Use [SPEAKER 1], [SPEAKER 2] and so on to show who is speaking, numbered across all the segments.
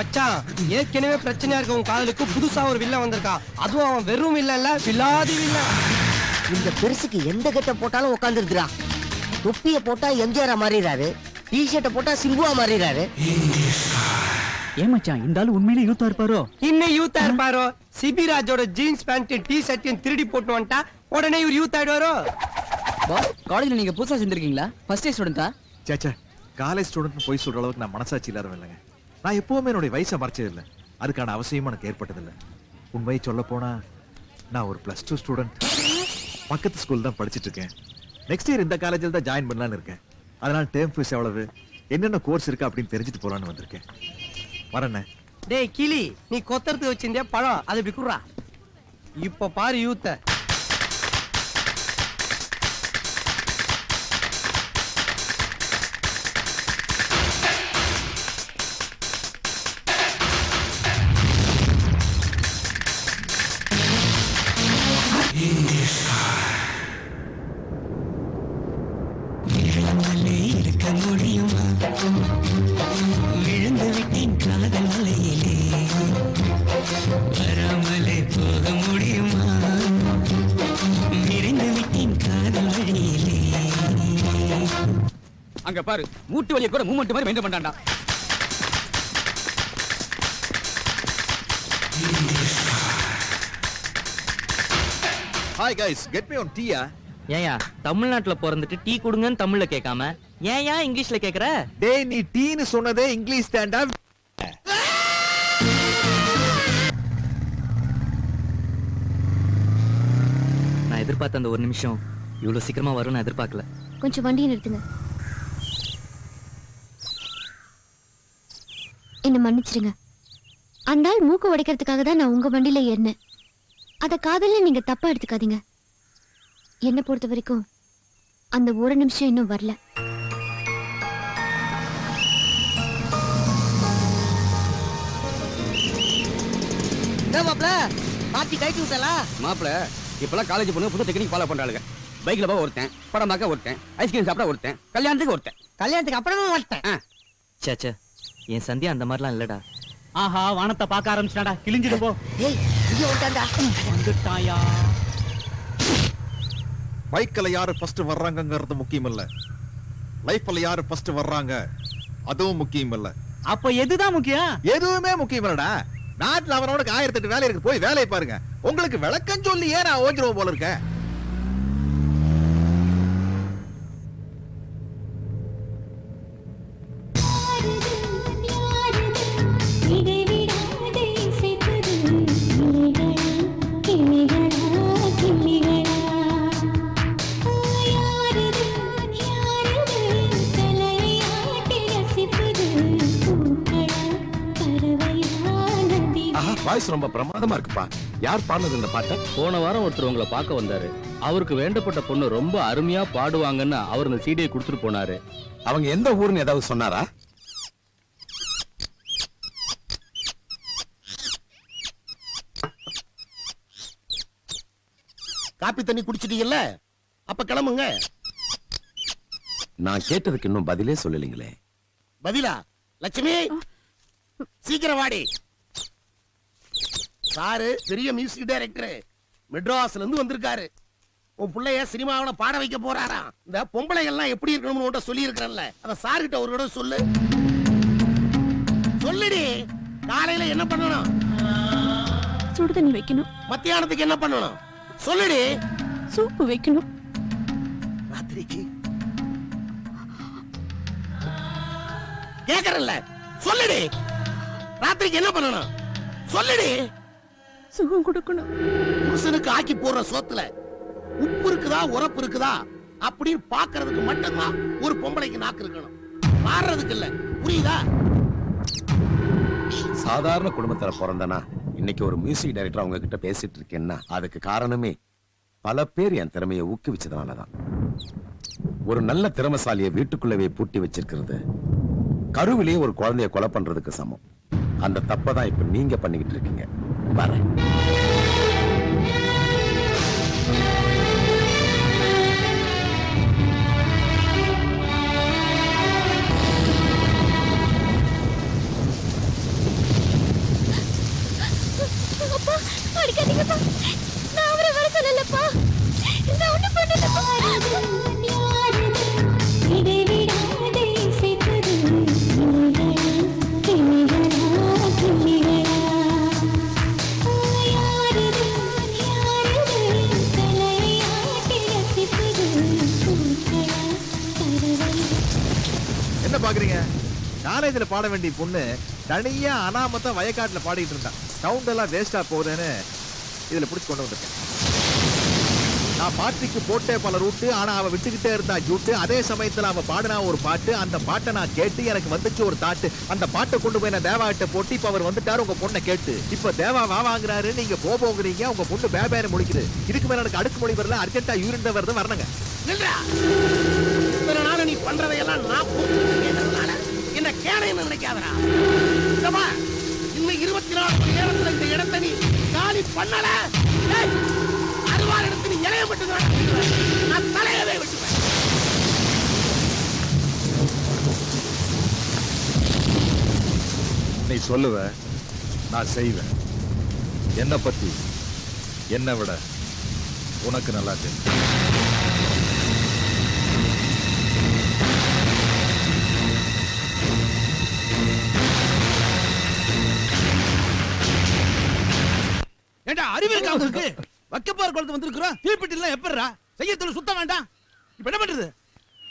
[SPEAKER 1] மச்சான், ஏற்கனவே பிரச்சனையா இருக்க உன் காதலுக்கு புதுசா ஒரு வில்லன் வந்திருக்கா. அதுவும் அவன் வெறும் வில்லன் இல்ல, வில்லாதி வில்லன்.
[SPEAKER 2] இந்த பெருசுக்கு எந்த கெட்ட போட்டாலும் உட்கார்ந்து இருக்கிறா. தொப்பிய போட்டா எம்ஜிஆரா மாறிடுறாரு, டிஷர்ட்ட போட்டா சிம்புவா மாறிடுறாரு.
[SPEAKER 3] ஏன் மச்சான், இந்த ஆளு உண்மையிலே யூத்தா இருப்பாரோ?
[SPEAKER 1] இன்னும் யூத்தா இருப்பாரோ? சிபிராஜோட ஜீன்ஸ் பேண்ட் டி ஷர்ட்டையும் திருடி போட்டு வந்துட்டா உடனே இவர் யூத் ஆயிடுவாரோ?
[SPEAKER 3] பாஸ், காலேஜ்ல நீங்க புதுசா சேர்ந்திருக்கீங்களா? First year ஸ்டூடெண்டா?
[SPEAKER 4] சேச்சா, காலேஜ் ஸ்டூடெண்ட் போய் சொல்ற அளவுக்கு நான் மனசாட்சி இல்லாதவன் இல்லைங்க. நான் எப்பவுமே என்னுடைய வயசை மறைச்சது இல்லை. அதுக்கான அவசியம் எனக்கு ஏற்பட்டதில்லை. உண்மையை சொல்ல போனா நான் ஒரு +2 ஸ்டூடெண்ட். பக்கத்து ஸ்கூல் தான் படிச்சுட்டு இருக்கேன். நெக்ஸ்ட் இயர் இந்த காலேஜில் தான் ஜாயின் பண்ணலான்னு இருக்கேன். அதனால டேர்ம் ஃபீஸ் எவ்வளவு, என்னென்ன கோர்ஸ் இருக்கு அப்படின்னு தெரிஞ்சுட்டு போலான்னு வந்திருக்கேன். வரேண்ணே.
[SPEAKER 1] டேய் கிளி, நீ கொத்தறதுக்கு வச்சிருந்தே பழம், அது இப்படி குடுறா. இப்ப பாரு யூத்த.
[SPEAKER 5] விழுந்து விட்டேன் காதல் வலையிலே, வராமலே போக முடியுமா? விரைந்து விட்டேன் காதல் வழியிலே.
[SPEAKER 3] அங்க பாரு, மூட்டு வலிய கூட மூமெண்ட் மாதிரி maintain பண்றான்டா.
[SPEAKER 4] Hi guys, get me on tea.
[SPEAKER 6] ஏயா தமிழ்நாட்டுல பிறந்துட்டு டீ குடுங்கன்னு தமிழ்ல கேட்காம ஏயா இங்கிலீஷ்ல கேக்குற?
[SPEAKER 4] டேய், நீ டீன்னு சொன்னதே இங்கிலீஷ் தான்டா.
[SPEAKER 6] நான் எதிர்பார்த்த அந்த ஒரு நிமிஷம் இவ்வளவு சீக்கிரமா வரும்னு நான் எதிர்பார்க்கல.
[SPEAKER 7] கொஞ்சம் வண்டியை நிறுத்துங்க. என்ன மன்னிச்சிருங்க. அந்த ஆள் மூக்கு உடைக்கிறதுக்காக தான் நான் உங்க வண்டியில ஏறினேன். அத காதல்ல நீங்க தப்பா எடுத்துக்காதீங்க. என்ன பொறுத்த வரைக்கும் அந்த ஒரு நிமிஷம் இன்னும் வரல.
[SPEAKER 2] பாத்தி கைட்டு விட்டலா
[SPEAKER 3] மாப்பிள, இப்பெல்லாம் காலேஜ் பொண்ணு புது டெக்னிக் ஃபாலோ பண்றாளுங்க. பைக்ல போக ஒருத்தன், படம் பார்க்க ஒருத்தன், ஐஸ்கிரீம் சாப்பிட ஒருத்தன், கல்யாணத்துக்கு ஒருத்தன்.
[SPEAKER 2] கல்யாணத்துக்கு அப்புறமா வந்துட்டேன்.
[SPEAKER 6] சேச்சே, என் சந்தியா அந்த மாதிரிலாம் இல்லடா.
[SPEAKER 3] ஆஹா, வானத்தை பார்க்க ஆரம்பிச்சிட்டாடா. கிழிஞ்சிடு போ.
[SPEAKER 2] ஏய், இங்க வந்துட்டான்டா.
[SPEAKER 3] வந்துட்டாயா?
[SPEAKER 4] பைக்ல யாரு ஃபர்ஸ்ட் வர்றாங்கங்கிறது முக்கியம் இல்ல, லைஃப்ல யாரு ஃபர்ஸ்ட் வர்றாங்க அதுவும் முக்கியம் இல்ல.
[SPEAKER 3] அப்ப எதுதான் முக்கியம்?
[SPEAKER 4] எதுவுமே முக்கியம் இல்லடா. நாட்டுல அவனோட 1008 வேலை இருக்கு, போய் வேலையை பாருங்க. உங்களுக்கு விளக்கம் சொல்லி ஏன் நான் ஓஞ்சிருவோம் போல இருக்க.
[SPEAKER 8] வாய்ஸ் ரொம்ப பிரமாதமா இருக்குப்பா. யார் பாடுனது இந்த பாட்டை?
[SPEAKER 9] போன வாரம் ஒருத்தர் உங்களை பார்க்க வந்தாரு. அவருக்கு வேண்டப்பட்ட பொண்ணு ரொம்ப அருமையா பாடுவாங்கன்னு அவர் இந்த சீடியை கொடுத்துட்டு போனாரு.
[SPEAKER 8] அவங்க எந்த ஊர்னு ஏதாவது சொன்னாரா?
[SPEAKER 10] காப்பி தண்ணி குடிச்சிட்டீங்கல்ல, அப்ப கிளம்புங்க.
[SPEAKER 8] நான் கேட்டதுக்கு இன்னும் பதிலே சொல்லலீங்களே.
[SPEAKER 10] பதிலா? லட்சுமி, சீக்கிரம் வாடி. சாரு பெரிய மியூசிக் டைரக்டர், மெட்ராஸ்ல இருந்து வந்திருக்காரு. உன் பிள்ளைய சினிமாவில பாட வைக்க போறாராம். இந்த பொம்பளை எல்லாம் எப்படி இருக்கணும்னு சொல்லி இருக்கிறேன்ல, அத சார்கிட்ட ஒரு தடவை சொல்லு. சொல்லுடி. காலையில என்ன பண்ணணும்?
[SPEAKER 7] சுடு தண்ணி வைக்கணும்.
[SPEAKER 10] மத்தியானத்துக்கு என்ன பண்ணணும்? சொல்லுடி.
[SPEAKER 7] சூப்பு வைக்கணும்.
[SPEAKER 10] ராத்திரிக்கு கேக்குறல்ல, சொல்லுடி. ராத்திரிக்கு என்ன பண்ணணும்? சொல்லுடி.
[SPEAKER 7] சுகம் கொடுக்கணும்.
[SPEAKER 10] புருஷனுக்கு ஆக்கி போடுற சோத்துல உப்பு இருக்குதா உரப்பு இருக்குதா அப்படின்னு பாக்குறதுக்கு மட்டும்தான் ஒரு பொம்பளைக்கு நாக்கு இருக்கணும், மாறுறதுக்கு இல்ல. புரியுதா?
[SPEAKER 8] சாதாரண குடும்பத்துல பிறந்தனா இன்னைக்கு ஒரு மியூசிக் டைரக்டர் அவங்க கிட்ட பேசிட்டு இருக்கேன்னா அதுக்கு காரணமே பல பேர் என் திறமையை ஊக்குவிச்சதுனாலதான். ஒரு நல்ல திறமைசாலியை வீட்டுக்குள்ளவே பூட்டி வச்சிருக்கிறது கருவிலேயே ஒரு குழந்தைய கொலை பண்றதுக்கு சமம். அந்த தப்பதான் இப்ப நீங்க பண்ணிக்கிட்டு இருக்கீங்க. வரேன்.
[SPEAKER 4] பாக்குறீங்க? காலேஜ்ல பாட வேண்டிய பொண்ணு தனியா அனாமத்தா வயக்காட்டுல பாடிட்டு இருந்தா. சவுண்ட் எல்லாம் வேஸ்டா போகுதுன்னு இதுல புடிச்சு கொண்டு வந்திருக்கேன். நான் பாட்டிக்கு போட்டே பல ரூட்டு, ஆனா அவ விட்டுக்கிட்டே இருந்தா ஜூட்டு. அதே சமயத்துல அவ பாடினா ஒரு பாட்டு, அந்த பாட்டை நான் கேட்டு எனக்கு வந்துச்சு ஒரு தாட்டு. அந்த பாட்டை கொண்டு போய் நான் தேவாட்ட போட்டு இப்ப அவர் வந்துட்டாரு உங்க பொண்ணை கேட்டு. இப்ப தேவா வாங்குறாரு, நீங்க போறீங்க, உங்க பொண்ணு பேபேன்னு முடிக்குது. இதுக்கு மேல எனக்கு அடுக்குமொழி வரல, அர்ஜென்டா யூரின் வருது, வரணுங்க.
[SPEAKER 10] இத்தனை நாள் நீ பண்றதையெல்லாம் நான் கேட்டதுனால என்ன கேளைன்னு நினைக்காதடா. இன்னும் 24 மணி நேரத்துல இந்த இடத்தை நீ காலி பண்ணல, அறுவாள் இடத்து நீ இலைய மட்டும் நான் தலையவே விட்டுவேன்.
[SPEAKER 4] நீ சொல்லுவ, நான் செய்வேன். என்ன பத்தி என்னை விட உனக்கு நல்லா தெரியும்.
[SPEAKER 3] ஏண்டா அறிவு இருக்கா உங்களுக்கு? வக்கப்பார் குளத்து வந்திருக்கிறோம், தீப்பெட்டி எல்லாம் எப்பறா செய்ய தொழில் சுத்தம் வேண்டாம். இப்ப என்ன பண்றது?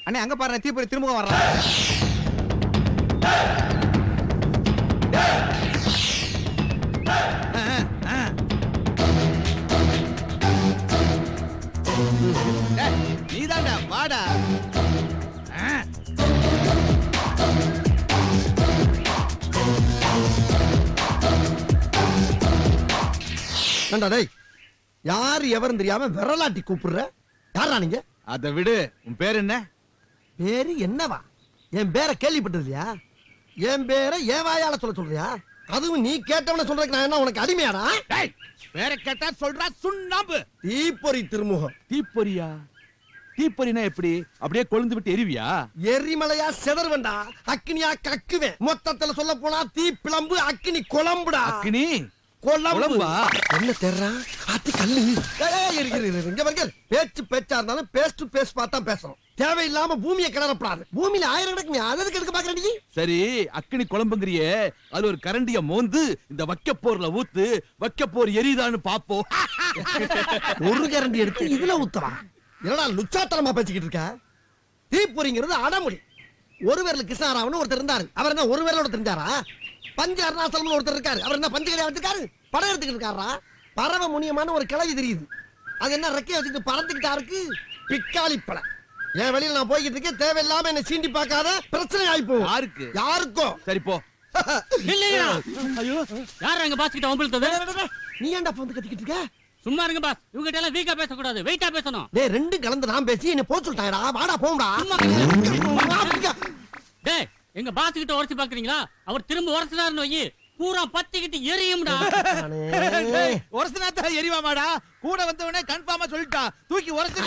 [SPEAKER 1] அண்ணே அங்க பாருங்க, தீப்பொறி திரும்ப வர்றான்.
[SPEAKER 3] நீதாண்டா வாடா.
[SPEAKER 10] டேய், யாரு எவரும் தெரியாம விரலாட்டி கூப்பிடுற? யாரா நீங்க?
[SPEAKER 3] அத விடு, உன் பேர் என்ன?
[SPEAKER 10] பேரு என்னவா? என் பேரை கேள்விப்பட்டது இல்லையா? என் பேரை ஏன் வாயால சொல்றியா? அதுவும் நீ கேட்டவன சொல்றதுக்கு நான் என்ன உனக்கு அடிமையாடா?
[SPEAKER 3] பேரை கேட்டா சொல்றா சுண்ணாம்பு.
[SPEAKER 10] தீப்பொறி திருமுகம்.
[SPEAKER 3] தீப்பொறியா? தீப்பொறினா எப்படி? அப்படியே கொழுந்து விட்டு எரிவியா?
[SPEAKER 10] எரிமலையா செதறுவண்டா, அக்னியா கக்குவேன். மொத்தத்துல சொல்ல போனா தீ பிளம்பு, அக்னி குழம்புடா.
[SPEAKER 3] அக்னி
[SPEAKER 10] குழம்பா? என்ன தெர்றா? ஆத்தி கல்லு. இங்க பாருங்க, பேச்சு பேச்சா இருந்தாலும் பேஸ் டு பேஸ் பார்த்தா பேசணும். தேவையில்லாம பூமியை கிளறப்படாது. பூமியில 1000 கிடக்கு, அதற்கு எடுக்க பாக்குறீங்க.
[SPEAKER 3] சரி, அக்னி குழம்புங்கிறியே, அது ஒரு கரண்டிய மோந்து இந்த வக்கப்போர்ல ஊத்து, வக்கப்போர் எரியுதான்னு பாப்போம்.
[SPEAKER 10] ஒரு கரண்டி எடுத்து இதுல ஊத்தலாம். என்னடா லுச்சாத்தனமா பேசிக்கிட்டு இருக்க? தீப்பொறிங்கிறது அடமொழி. ஒரு விரல் கிருஷ்ணாராவன் ஒருத்தர் இருந்தாரு. அவர் என்ன ஒரு விரலோட தெரிஞ்சாரா? பஞ்ச அருணாசலம் ஒருத்தர் இருக்காரு. அவர் என்ன பஞ்சு கடையா வச்சிருக்காரு? படம் எடுத்துக்கிட்டு இருக்காரா? பறவை முனியமான ஒரு கிளவி தெரியுது. அது என்ன ரெக்கைய வச்சுட்டு பறந்துக்கிட்டா இருக்கு? பிக்காளி பழம். என் வெளியில நான் போய்கிட்டு இருக்கேன், தேவையில்லாம என்ன சீண்டி பார்க்காத, பிரச்சனை ஆயிப்போ.
[SPEAKER 3] யாருக்கு?
[SPEAKER 10] யாருக்கும்.
[SPEAKER 3] சரி போ.
[SPEAKER 6] இல்லையா? ஐயோ, யார் அங்க பாஸ் கிட்ட வம்பிழுத்தது?
[SPEAKER 10] நீ ஏன்டா வந்து கத்திக்கிட்டு இருக்க?
[SPEAKER 6] சும்மா இருங்க பாஸ், இவங்க கிட்ட எல்லாம் வீக்கா பேசக்கூடாது, வெயிட்டா பேசணும்.
[SPEAKER 10] டேய், ரெண்டு கலந்து நான் பேசி என்ன போக சொல்லிட்டாங்கடா. வாடா போம்டா.
[SPEAKER 6] டேய், எங்க பாஸ் கிட்ட உரசி பாக்குறீங்களா? அவர் திரும்ப உரசினாருன்னு வை, பூரா பத்திக்கிட்டு எரியும்டா.
[SPEAKER 3] உரசினாத்தா எரிவாமாடா? கூட வந்தவனே கன்ஃபார்மா சொல்லிட்டா, தூக்கி உரசி.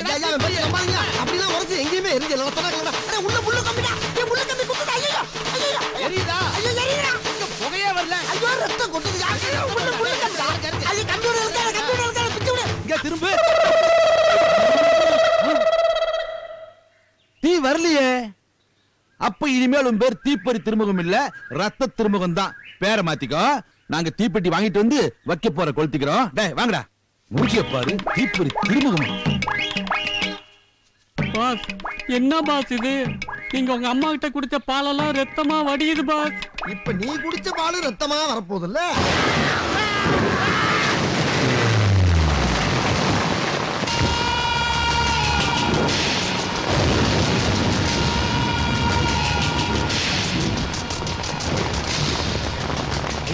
[SPEAKER 10] அப்படிலாம் உரசி எங்கேயுமே எரிஞ்சல. உள்ள புல்லு கம்பிடா, புல்லு கம்பி குத்துடா. ஐயோ ஐயோ
[SPEAKER 3] எரியுதா?
[SPEAKER 10] ஐயோ எரியுதா?
[SPEAKER 3] புகையே வரல.
[SPEAKER 10] ஐயோ ரத்தம் கொட்டுது. ஐயோ புல்லு கம்பிடா. ஐயோ கம்ப்யூட்டர் இருக்கா, பிச்சு விடு.
[SPEAKER 3] இங்க திரும்ப. தீ வரலையே. அப்ப இனிமேல் உன் பேர் தீப்பொறி திருமுகம் இல்ல, ரத்த திருமுகம் தான். பேரை மாத்திக்கோ. நாங்க தீப்பெட்டி வாங்கிட்டு வந்து வைக்க போற கொளுத்திக்கிறோம். டேய் வாங்கடா. முடிக்க பாரு, தீப்பொறி திருமுகம்.
[SPEAKER 6] பாஸ், என்ன பாஸ் இது? நீங்க உங்க அம்மா கிட்ட குடிச்ச பாலெல்லாம் ரத்தமா வடியுது பாஸ்.
[SPEAKER 10] இப்ப நீ குடிச்ச பால் ரத்தமா வரப்போகுதுல்ல?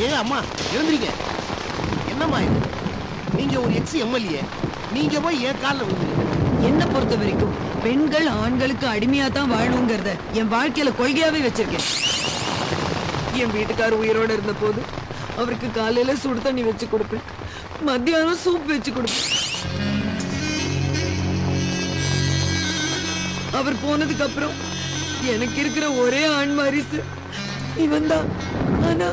[SPEAKER 10] ஏ அம்மா, எழுந்திருங்க. என்னம்மா இது? நீங்க ஒரு எக்ஸ் எம்எல்ஏ, நீங்க போய் ஏன் கால்ல விழுந்தீங்க?
[SPEAKER 11] என்ன பொறுத்த வரைக்கும் பெண்கள் ஆண்களுக்கு அடிமையா தான் வாழணுங்கிறத என் வாழ்க்கையில கொள்கையாவே வச்சிருக்கேன். என் வீட்டுக்காரர் உயிரோட இருந்த போது அவருக்கு காலையில சுடு தண்ணி வச்சு கொடுப்பேன், மத்தியானம் சூப் வச்சு கொடுப்பேன். அவர் போனதுக்கு அப்புறம் எனக்கு இருக்கிற ஒரே ஆண் வாரிசு இவன் தான். ஆனா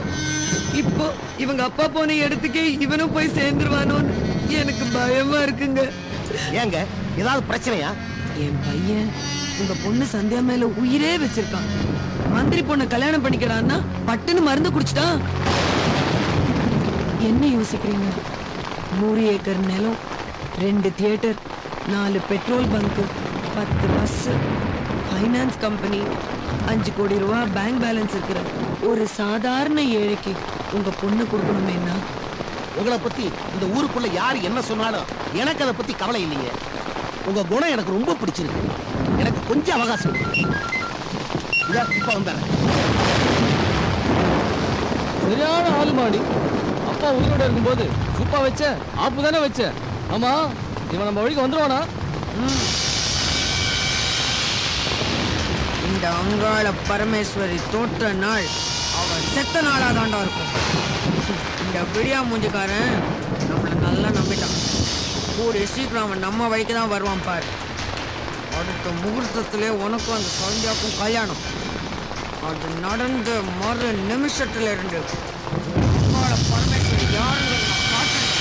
[SPEAKER 11] இப்போ இவங்க அப்பா போன இடத்துக்கே இவனும் போய் சேர்ந்துருவானோன்னு எனக்கு பயமா இருக்குங்க.
[SPEAKER 10] ஏங்க, ஏதாவது பிரச்சனையா?
[SPEAKER 11] என் பையன் உங்க பொண்ணு சந்தியா மேல உயிரே வச்சிருக்கான். மந்திரி பொண்ணை கல்யாணம் பண்ணிக்கிறான்னா பட்டுன்னு மருந்து குடிச்சிட்டான். என்ன யோசிக்கிறீங்க? 100 ஏக்கர் நிலம், 2 theatre, 4 petrol bunk, 10 bus, finance company, 5 கோடி ரூபாய் பேங்க் பேலன்ஸ் இருக்கிற ஒரு சாதாரண ஏழைக்கு உங்க பொண்ணு கொடுக்கணுமேனா?
[SPEAKER 10] உங்களை பத்தி இந்த ஊருக்குள்ள யாரு என்ன சொன்னாலும் எனக்கு அதை பத்தி கவலை இல்லைங்க. உங்க குணம் எனக்கு ரொம்ப பிடிச்சிருக்கு. எனக்கு கொஞ்சம் அவகாசம் கொடுங்க. இதோ இப்ப வந்தேன்.
[SPEAKER 1] சரியான ஆளு மாடி. அப்பா உயிரோட இருக்கும்போது சூப்பா வச்ச ஆப்பு தானே வச்ச. ஆமா, இவன் நம்ம வழிக்கு வந்துருவானா?
[SPEAKER 11] இந்த அங்காள பரமேஸ்வரி தோற்ற நாள் அவன் செத்த நாளா தாண்டா இருக்கும். இந்த விடியா மூஞ்சிக்காரன் நம்மள நல்லா நம்பிட்டான். கூடிய சீக்கிரம் அவன் நம்ம வழிக்கு தான் வருவான் பாரு. அடுத்த முகூர்த்தத்திலே உனக்கும் அந்த சந்தியாவுக்கும் கல்யாணம். அது நடந்த மறு நிமிஷத்துல இருந்து அங்காள பரமேஸ்வரி யாருன்னு நான் காட்டுறேன்.